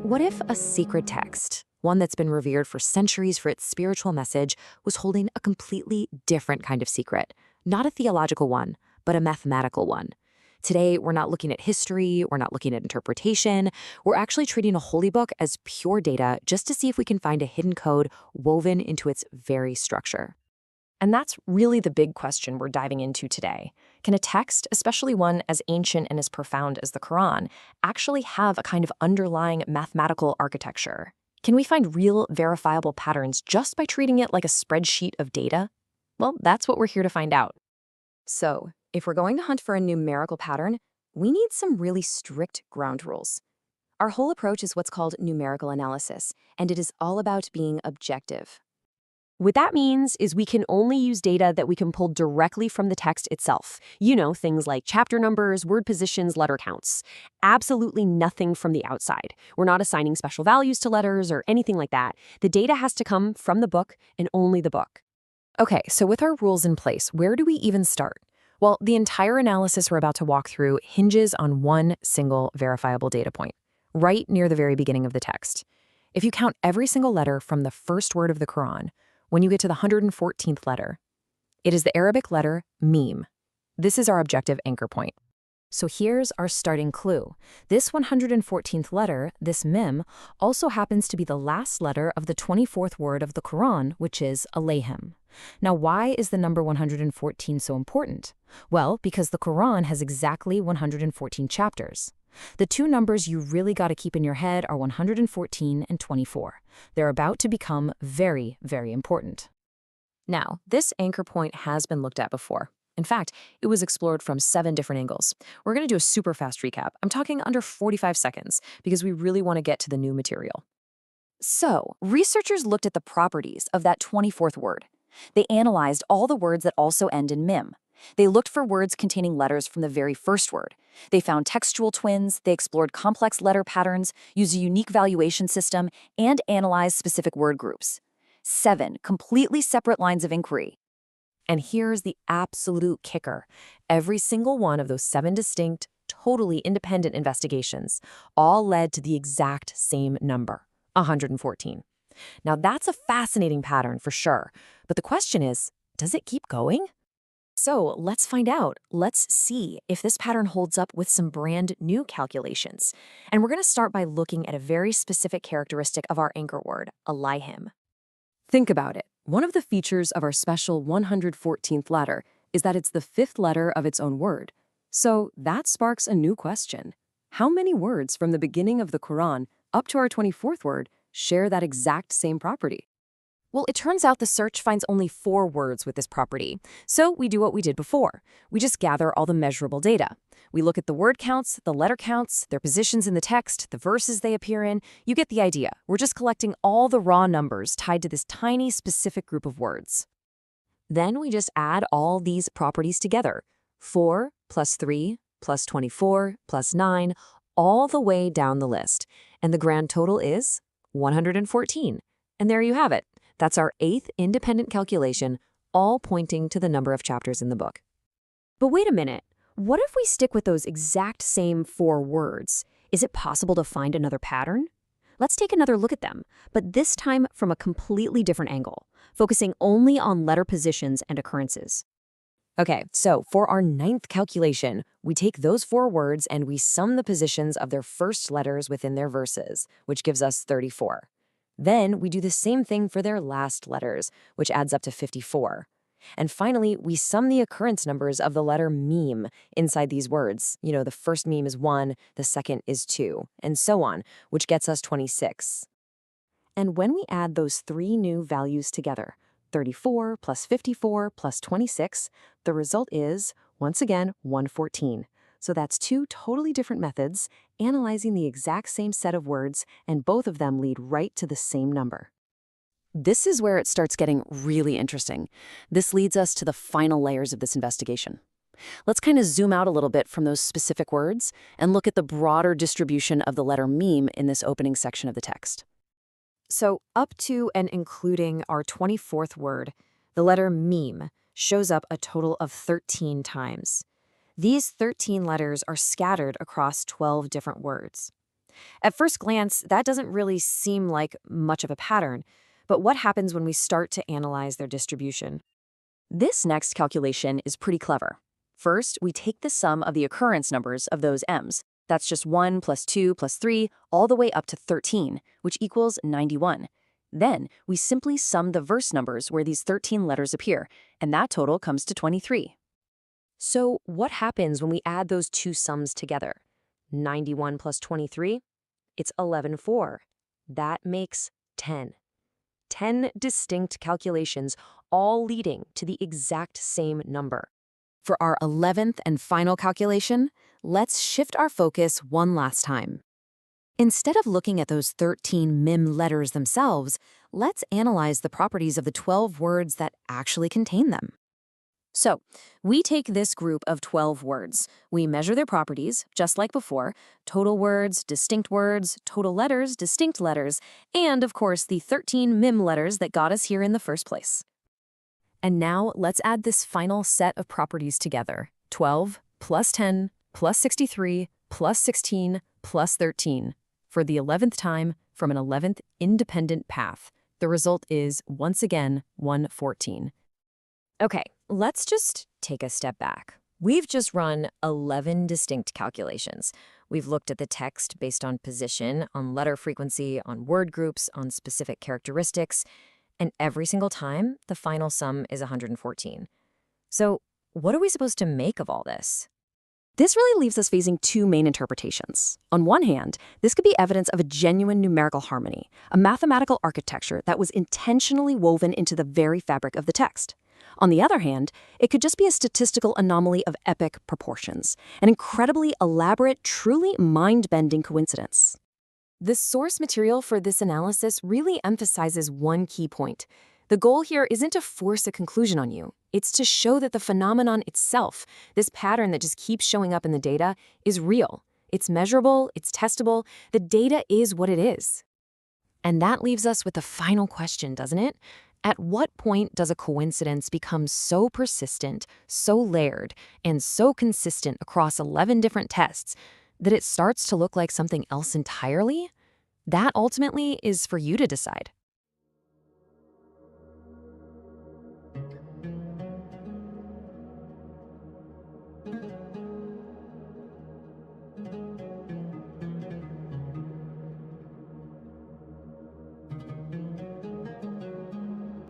What if a secret text, one that's been revered for centuries for its spiritual message, was holding a completely different kind of secret? Not a theological one, but a mathematical one. Today, we're not looking at history, we're not looking at interpretation, we're actually treating a holy book as pure data just to see if we can find a hidden code woven into its very structure. And that's really the big question we're diving into today. Can a text, especially one as ancient and as profound as the Quran, actually have a kind of underlying mathematical architecture? Can we find real, verifiable patterns just by treating it like a spreadsheet of data? Well, that's what we're here to find out. So, if we're going to hunt for a numerical pattern, we need some really strict ground rules. Our whole approach is what's called numerical analysis, and it is all about being objective. What that means is we can only use data that we can pull directly from the text itself. Things like chapter numbers, word positions, letter counts. Absolutely nothing from the outside. We're not assigning special values to letters or anything like that. The data has to come from the book and only the book. Okay, so with our rules in place, where do we even start? Well, the entire analysis we're about to walk through hinges on one single verifiable data point, right near the very beginning of the text. If you count every single letter from the first word of the Quran, when you get to the 114th letter, it is the Arabic letter mim. This is our objective anchor point. So here's our starting clue. This 114th letter, this mim, also happens to be the last letter of the 24th word of the Quran, which is alayhim. Now, why is the number 114 so important? Well, because the Quran has exactly 114 chapters. The two numbers you really got to keep in your head are 114 and 24. They're about to become very, very important. Now, this anchor point has been looked at before. In fact, it was explored from 7 different angles. We're going to do a super fast recap. I'm talking under 45 seconds because we really want to get to the new material. So, researchers looked at the properties of that 24th word. They analyzed all the words that also end in mim. They looked for words containing letters from the very first word. They found textual twins, they explored complex letter patterns, used a unique valuation system, and analyzed specific word groups. 7 completely separate lines of inquiry. And here's the absolute kicker. Every single one of those 7 distinct, totally independent investigations all led to the exact same number, 114. Now that's a fascinating pattern for sure, but the question is, does it keep going? So let's find out. Let's see if this pattern holds up with some brand new calculations. And we're going to start by looking at a very specific characteristic of our anchor word, alayhim. Think about it. One of the features of our special 114th letter is that it's the 5th letter of its own word. So that sparks a new question. How many words from the beginning of the Quran up to our 24th word share that exact same property? Well, it turns out the search finds only 4 words with this property. So we do what we did before. We just gather all the measurable data. We look at the word counts, the letter counts, their positions in the text, the verses they appear in. You get the idea. We're just collecting all the raw numbers tied to this tiny specific group of words. Then we just add all these properties together. 4 plus 3 plus 24 plus 9, all the way down the list. And the grand total is 114. And there you have it. That's our 8th independent calculation, all pointing to the number of chapters in the book. But wait a minute. What if we stick with those exact same 4 words? Is it possible to find another pattern? Let's take another look at them, but this time from a completely different angle, focusing only on letter positions and occurrences. Okay, so for our 9th calculation, we take those 4 words and we sum the positions of their first letters within their verses, which gives us 34. Then we do the same thing for their last letters, which adds up to 54. And finally, we sum the occurrence numbers of the letter mim inside these words. The first mim is 1, the second is 2, and so on, which gets us 26. And when we add those 3 new values together, 34 plus 54 plus 26, the result is, once again, 114. So that's 2 totally different methods, analyzing the exact same set of words, and both of them lead right to the same number. This is where it starts getting really interesting. This leads us to the final layers of this investigation. Let's kind of zoom out a little bit from those specific words and look at the broader distribution of the letter mim in this opening section of the text. So up to and including our 24th word, the letter mim shows up a total of 13 times. These 13 letters are scattered across 12 different words. At first glance, that doesn't really seem like much of a pattern. But what happens when we start to analyze their distribution? This next calculation is pretty clever. First, we take the sum of the occurrence numbers of those m's. That's just 1 plus 2 plus 3, all the way up to 13, which equals 91. Then, we simply sum the verse numbers where these 13 letters appear, and that total comes to 23. So what happens when we add those two sums together? 91 plus 23? It's 11.4. That makes 10. 10 distinct calculations, all leading to the exact same number. For our 11th and final calculation, let's shift our focus one last time. Instead of looking at those 13 mem letters themselves, let's analyze the properties of the 12 words that actually contain them. So, we take this group of 12 words. We measure their properties, just like before: total words, total letters, distinct letters, and, of course, the 13 mem letters that got us here in the first place. And now, let's add this final set of properties together: 12 plus 10 plus 63 plus 16 plus 13. For the 11th time, from an 11th independent path. The result is, once again, 114. Okay, let's just take a step back. We've just run 11 distinct calculations. We've looked at the text based on position, on letter frequency, on word groups, on specific characteristics, and every single time, the final sum is 114. So, what are we supposed to make of all this? This really leaves us facing two main interpretations. On one hand, this could be evidence of a genuine numerical harmony, a mathematical architecture that was intentionally woven into the very fabric of the text. On the other hand, it could just be a statistical anomaly of epic proportions, an incredibly elaborate, truly mind-bending coincidence. The source material for this analysis really emphasizes one key point. The goal here isn't to force a conclusion on you. It's to show that the phenomenon itself, this pattern that just keeps showing up in the data, is real. It's measurable, it's testable, the data is what it is. And that leaves us with the final question, doesn't it? At what point does a coincidence become so persistent, so layered, and so consistent across 11 different tests that it starts to look like something else entirely? That ultimately is for you to decide.